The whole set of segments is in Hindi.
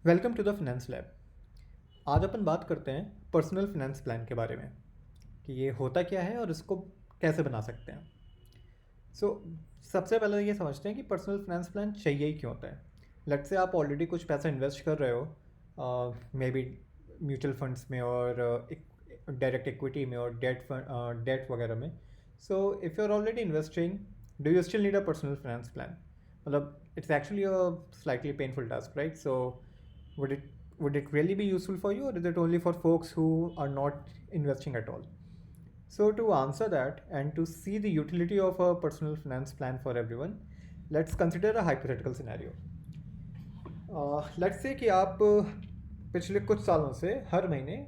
Welcome to the finance lab. आज अपन बात करते हैं पर्सनल फाइनेंस प्लान के बारे में कि ये होता क्या है और इसको कैसे बना सकते हैं। सो सबसे पहले ये समझते हैं कि पर्सनल फाइनेंस प्लान चाहिए ही क्यों होता है। लेट से आप ऑलरेडी कुछ पैसा इन्वेस्ट कर रहे हो, मे बी म्यूचुअल फंड्स में और डायरेक्ट इक्विटी में और डेट वगैरह में। So if you are already investing, do you still need a personal finance plan? मतलब it's actually a slightly painful task, right? So would it would it really be useful for you, or is it only for folks who are not investing at all? So to answer that and to see the utility of a personal finance plan for everyone, let's consider a hypothetical scenario. Let's say कि आप पिछले कुछ सालों से हर महीने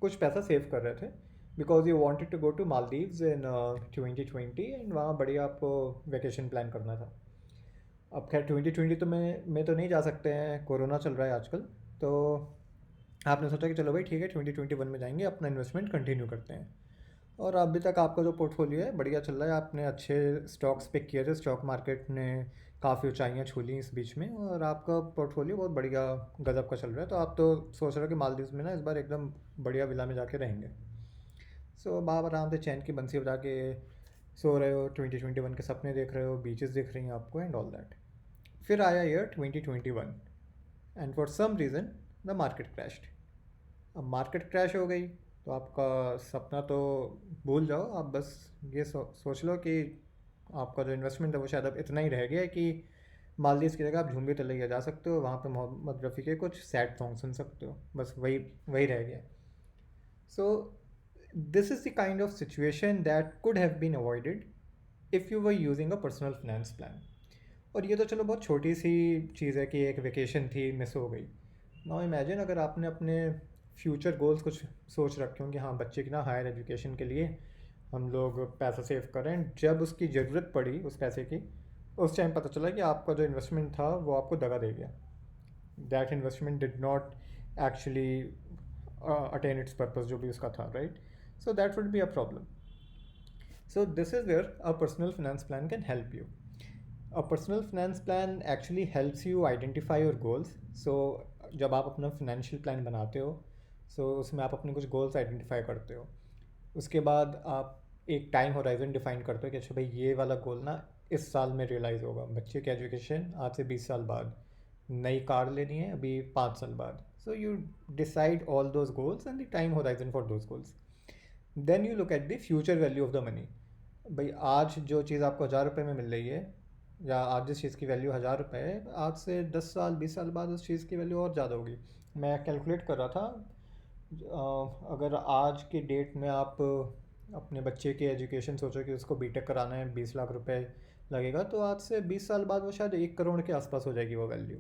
कुछ पैसा सेव कर रहे थे because you wanted to go to Maldives in 2020 and वहाँ बढ़िया आपको वेकेशन प्लान करना था। अब खैर 2020 तो में तो नहीं जा सकते हैं, कोरोना चल रहा है आजकल। तो आपने सोचा कि चलो भाई ठीक है, 2021 में जाएंगे, अपना इन्वेस्टमेंट कंटिन्यू करते हैं। और अभी तक आपका जो पोर्टफोलियो है बढ़िया चल रहा है, आपने अच्छे स्टॉक्स पिक किए थे, स्टॉक मार्केट ने काफ़ी ऊंचाइयां छू ली इस बीच में और आपका पोर्टफोलियो बहुत बढ़िया गजब का चल रहा है। तो आप तो सोच रहे हो कि मालदीव्स में ना इस बार एकदम बढ़िया विला में जाके रहेंगे। सो आप आराम से चैन की बंसी बजा के सो रहे हो, 2021 के सपने देख रहे हो, बीचेस दिख रही हैं आपको एंड ऑल दैट। फिर आया year 2021 and for some reason the market crashed. अब मार्केट क्रैश हो गई तो आपका सपना तो भूल जाओ, आप बस ये सोच लो कि आपका जो इन्वेस्टमेंट है वो शायद अब इतना ही रह गया है कि मालदीव की जगह आप झूम भी तलैया जा सकते हो, वहाँ पे मोहम्मद रफ़ी के कुछ सैड सॉन्ग सुन सकते हो, बस वही वही रह गया। So this is the kind of situation that could have been avoided if you were using a personal finance plan. और ये तो चलो बहुत छोटी सी चीज़ है कि एक वेकेशन थी मिस हो गई। नाउ इमेजिन अगर आपने अपने फ्यूचर गोल्स कुछ सोच रखे हों कि हाँ बच्चे की ना हायर एजुकेशन के लिए हम लोग पैसा सेव करें, जब उसकी ज़रूरत पड़ी उस पैसे की, उस टाइम पता चला कि आपका जो इन्वेस्टमेंट था वो आपको दगा दे गया। That investment did not actually attain it's purpose जो भी उसका था, right? So that would be a problem. So this is where a personal finance plan can help you. A personal finance plan actually helps you identify your goals. So जब आप अपना financial plan बनाते हो, so उसमें आप अपने कुछ goals identify करते हो। उसके बाद आप एक टाइम होराइजन डिफाइन करते हो कि अच्छा भाई ये वाला गोल ना इस साल में रियलाइज़ होगा, बच्चे की एजुकेशन आज से 20 साल बाद, नई कार लेनी है अभी 5 साल बाद। So you decide all those goals and the time horizon for those goals. Then you look at the future value of the money. भाई आज जो चीज़ आपको 1,000 रुपये में मिल रही है, या आज जिस चीज़ की वैल्यू 1,000 रुपये है, आज से 10 साल 20 साल बाद उस चीज़ की वैल्यू और ज़्यादा होगी। मैं कैलकुलेट कर रहा था, अगर आज के डेट में आप अपने बच्चे की एजुकेशन सोचो कि उसको बीटेक कराना है, 20 लाख रुपए लगेगा, तो आज से 20 साल बाद वो शायद 1 करोड़ के आसपास हो जाएगी वो वैल्यू,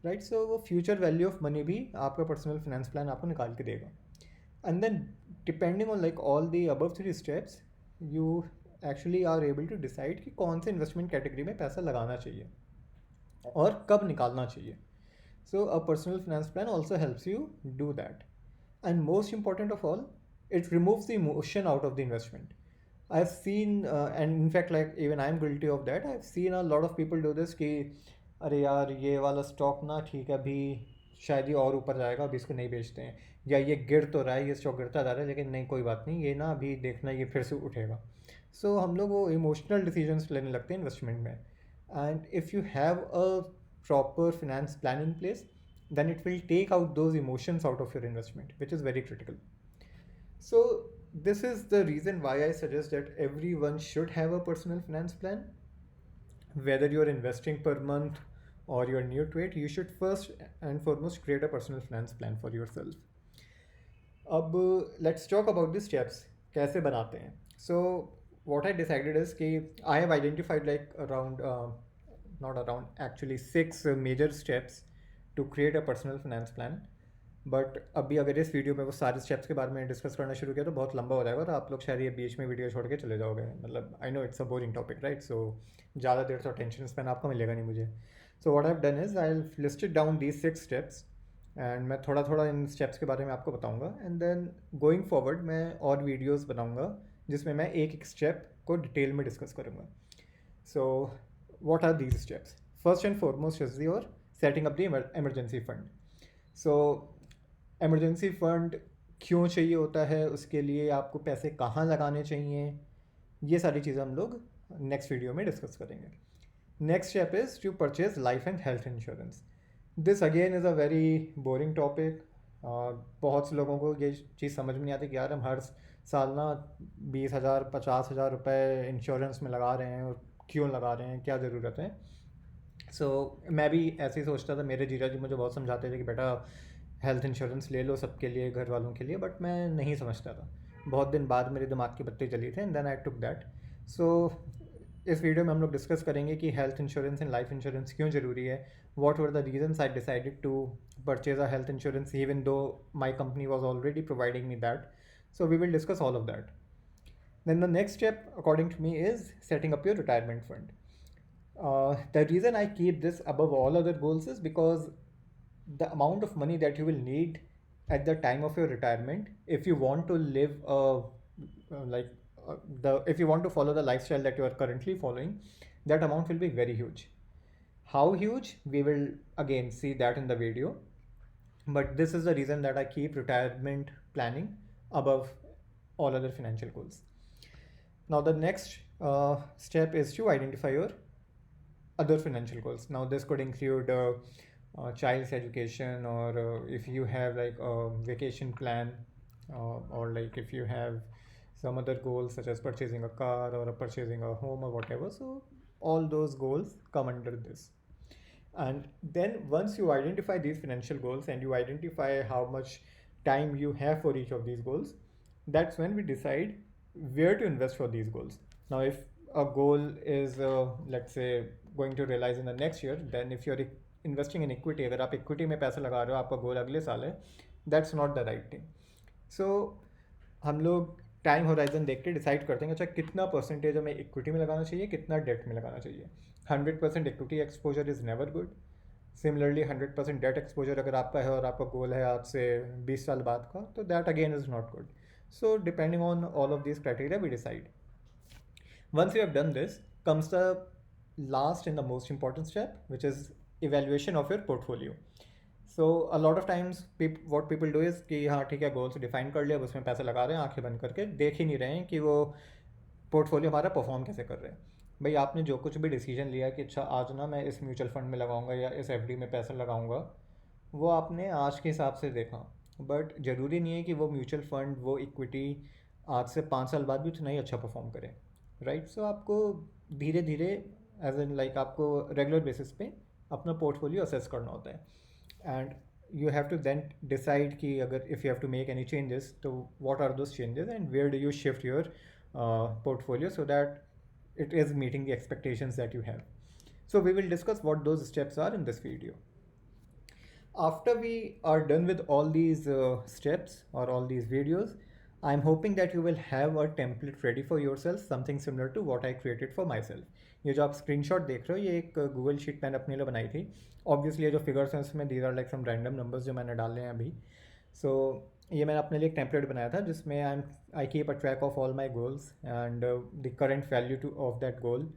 राइट? सो वो फ्यूचर वैल्यू ऑफ मनी भी आपका पर्सनल फाइनेंस प्लान आपको निकाल के देगा। And then depending on like all the above 3 steps, you actually are able to decide कि कौन से इन्वेस्टमेंट कैटेगरी में पैसा लगाना चाहिए और कब निकालना चाहिए। So a personal finance plan also helps you do that. And most important of all, it removes the emotion out of the investment. I've seen and in fact like even I'm guilty of that. I've seen a lot of people do this कि अरे यार ये वाला स्टॉक ना ठीक है, अभी शायद ये और ऊपर जाएगा, अभी इसको नहीं बेचते हैं, या ये गिर तो रहा है, ये स्टॉक गिरता जा रहा है लेकिन नहीं कोई बात नहीं, ये ना अभी देखना ये फिर से उठेगा। सो हम लोग वो इमोशनल डिसीजंस लेने लगते हैं इन्वेस्टमेंट में। And if you have a proper finance plan in place, then it will take out those emotions out of your investment, which is very critical. So this is the reason why I suggest that everyone should have a personal finance plan. Whether you're investing per month or you're new to it, you should first and foremost create a personal finance plan for yourself. अब let's talk about the steps, कैसे बनाते हैं. So what I decided is कि I have identified like around not around actually 6 major steps to create a personal finance plan. But अभी अगर इस वीडियो में वो सारे स्टेप्स के बारे में डिस्कस करना शुरू किया तो बहुत लंबा हो जाएगा और आप लोग शायद ये बीच में वीडियो छोड़ के चले जाओगे। मतलब I know it's a boring topic, right? So ज़्यादा देर तो अटेंशन स्पैन आपका मिलेगा नहीं मुझे। So what I have done is I have listed down these 6 steps and मैं थोड़ा थोड़ा इन स्टेप्स के बारे में आपको बताऊंगा। एंड देन गोइंग फॉरवर्ड मैं और वीडियोज़ बनाऊंगा जिसमें मैं एक एक स्टेप को डिटेल में डिस्कस करूँगा। So what are these steps? First and foremost is your setting up the emergency fund. So emergency fund क्यों चाहिए होता है, उसके लिए आपको पैसे कहाँ लगाने चाहिए, ये सारी चीज़ें हम लोग नेक्स्ट वीडियो में डिस्कस करेंगे. Next step is to purchase life and health insurance. This again is a very boring topic. बहुत से लोगों को ये चीज़ समझ में नहीं आती कि यार हम हर साल ना 20,000 50,000 रुपये इंश्योरेंस में लगा रहे हैं, और क्यों लगा रहे हैं, क्या ज़रूरत है. मैं भी ऐसे ही सोचता था. मेरे जीजा जी मुझे बहुत समझाते थे कि बेटा हेल्थ इंश्योरेंस ले लो सबके लिए, घर वालों के लिए, बट मैं नहीं समझता था. बहुत दिन बाद मेरे दिमाग की बत्ती जली थी, and then I took that. So इस वीडियो में हम लोग डिस्कस करेंगे कि health insurance and life insurance क्यों ज़रूरी है, what were the reasons I decided to purchase a health insurance even though my company was already providing me that. So we will discuss all of that. Then the next step, according to me, is setting up your retirement fund. The reason I keep this above all other goals is because the amount of money that you will need at the time of your retirement, if you want to live like if you want to follow the lifestyle that you are currently following, that amount will be very huge. How huge, we will again see that in the video. But this is the reason that I keep retirement planning above all other financial goals. Now the next step is to identify your other financial goals. Now this could include child's education, or if you have like a vacation plan, or like if you have some other goals such as purchasing a car or purchasing a home or whatever. So all those goals come under this. And then once you identify these financial goals and you identify how much time you have for each of these goals, that's when we decide where to invest for these goals. Now, if a goal is, let's say, going to realize in the next year, then if you're investing in equity, अगर आप equity में पैसा लगा रहे हो, आपका गोल अगले साल है, that's not the right thing. So हम लोग टाइम होराइजन देख के डिसाइड करते हैं अच्छा कितना परसेंटेज हमें इक्विटी में लगाना चाहिए, कितना डेट में लगाना चाहिए. 100% equity exposure is never good. Similarly 100% debt exposure अगर आपका है और आपका गोल है आज से 20 साल बाद का, तो that again is not good. So depending on all of these criteria, we decide. Once you have done this, comes the last and the most important step, which is evaluation of your portfolio. So a lot of times what people do is कि हाँ ठीक है गोल्स डिफाइन कर लिया, अब उसमें पैसा लगा रहे हैं आंखें बंद करके, देख ही नहीं रहे हैं कि वो पोर्टफोलियो हमारा परफॉर्म कैसे कर रहे हैं. भाई आपने जो कुछ भी डिसीजन लिया कि अच्छा आज ना मैं इस म्यूचुअल फंड में लगाऊंगा या इस एफडी में पैसा लगाऊंगा, वो आपने आज के हिसाब से देखा, बट ज़रूरी नहीं है कि वो म्यूचुअल फंड, वो इक्विटी आज से 5 साल बाद भी उतना ही अच्छा परफॉर्म करे. राइट. सो आपको धीरे धीरे एज एन लाइक आपको रेगुलर बेसिस पे अपना पोर्टफोलियो असेस करना होता है. And you have to then decide कि अगर if you have to make any changes, तो what are those changes and where do you shift your portfolio so that it is meeting the expectations that you have. So we will discuss what those steps are in this video. After we are done with all these steps or all these videos, I'm hoping that you will have a template ready for yourself, something similar to what I created for myself. ये जो आप स्क्रीनशॉट देख रहे हो, ये एक गूगल शीट मैंने अपने लिए बनाई थी. ऑब्वियसली ये जो फिगर्स हैं उसमें these are like some random numbers जो मैंने डाले हैं अभी. सो ये मैंने अपने लिए एक टेम्पलेट बनाया था जिसमें I keep a track of all my goals and the current value two of that goal,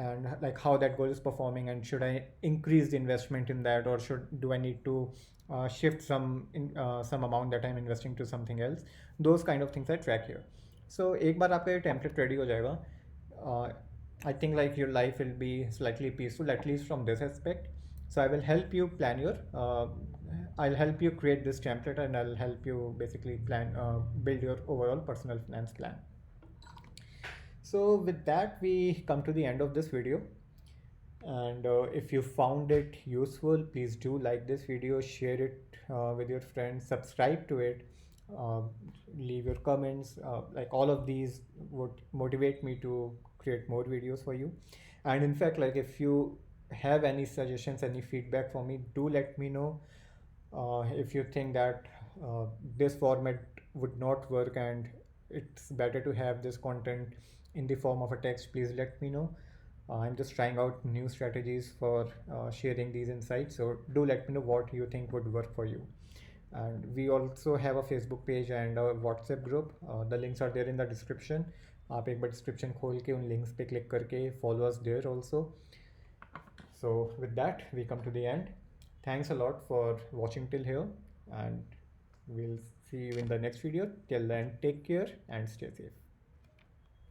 and like how that goal is performing, and should I increase the investment in that, or do I need to shift some amount that I'm investing to something else. Those kind of things I track here. So एक बार आपका ये template ready हो जाएगा, I think like your life will be slightly peaceful, at least from this aspect. So I will help you plan your I'll help you create this template, and I'll help you basically plan build your overall personal finance plan. So with that, we come to the end of this video. And if you found it useful, please do like this video, share it with your friends, subscribe to it, uh, leave your comments. Like all of these would motivate me to create more videos for you. And in fact, like if you have any suggestions, any feedback for me, do let me know. If you think that this format would not work and it's better to have this content in the form of a text, please let me know. I'm just trying out new strategies for sharing these insights, so do let me know what you think would work for you. And we also have a Facebook page and a WhatsApp group. The links are there in the description. आप एक बार description खोल के उन links पे click करके follow us there also. So with that, we come to the end. Thanks a lot for watching till here, and we'll see you in the next video. Till then, take care and stay safe.